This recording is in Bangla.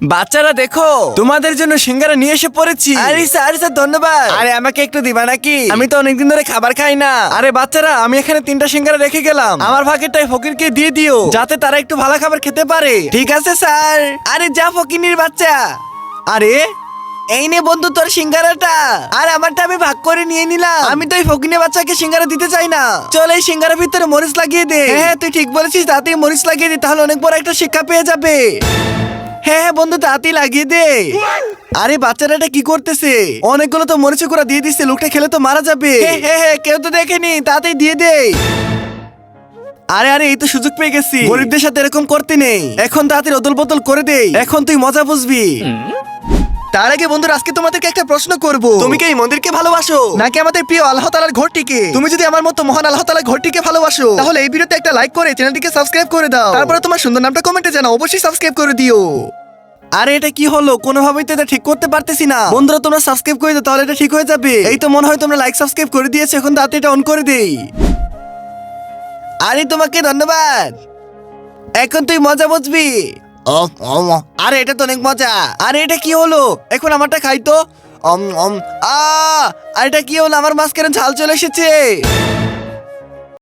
বাচ্চারা দেখো, তোমাদের জন্য সিঙ্গারা নিয়ে এসে পড়েছি। আরে স্যার ধন্যবাদ। আরে আমাকে একটু দিবা নাকি? আমি তো অনেকদিন ধরে খাবার খাই না। আরে বাচ্চারা, আমি এখানে 3টা সিঙ্গারা রেখে গেলাম, আমার ভাগেরটাই ফকিরকে দিয়ে দিও, যাতে তারা একটু ভালো খাবার খেতে পারে। ঠিক আছে স্যার। আরে যা ফকিনির বাচ্চা। আরে এই নে বন্ধু তোর সিঙ্গারাটা, আর আমারটা আমি ভাগ করে নিয়ে নিলাম। আমি তো এই ফকিনের বাচ্চাকে সিঙ্গারা দিতে চাই না। চল এই সিঙ্গারার ভিতরে মরিচ লাগিয়ে দে। হ্যাঁ তুই ঠিক বলেছিস, তাতেই মরিচ লাগিয়ে দে, তাহলে অনেক বড় একটা শিক্ষা পেয়ে যাবে। হ্যাঁ বন্ধু তাড়াতাড়ি লাগিয়ে দে। আরে বাচ্চারা এটা কি করতেছে? অনেকগুলো তো মরিচ গুঁড়া দিয়ে দিচ্ছে, লোকটা খেলে তো মারা যাবে। হ্যাঁ কেউ তো দেখেনি, তাড়াতাড়ি দিয়ে দে। আরে আরে এই তো সুযোগ পেয়ে গেছি, গরিবদের সাথে এরকম করতে নেই। এখন তাড়াতাড়ি অদল বদল করে দেই, এখন তুই মজা বুঝবি। তার আগে বন্ধুরা, আজকে তোমাদেরকে একটা প্রশ্ন করব। তুমি কি এই মন্দিরকে ভালোবাসো নাকি আমাদের প্রিয় আল্লাহ তাআলার ঘরটিকে? তুমি যদি আমার মতো মহান আল্লাহ তাআলার ঘরটিকে ভালোবাসো, তাহলে এই ভিডিওতে একটা লাইক করে চ্যানেলটিকে সাবস্ক্রাইব করে দাও। তারপরে তোমার সুন্দর নামটা কমেন্টে জানাও, অবশ্যই সাবস্ক্রাইব করে দিও। আরে এটা কি হলো? কোনোভাবেই তো এটা ঠিক করতে পারতেছি না। বন্ধুরা তোমরা সাবস্ক্রাইব করে দাও, তাহলে এটা ঠিক হয়ে যাবে। এই তো মনে হয় তোমরা লাইক সাবস্ক্রাইব করে দিয়েছো, এখন তাতে এটা অন করে দেই। আরে তোমাকে ধন্যবাদ। এখন তুই মজা বুঝবি। আরে এটা তো অনেক মজা। আরে এটা কি হলো? এখন আমারটা খাই তো। আর এটা কি হলো? আমার মাঝখানে ঝাল চলে এসেছে।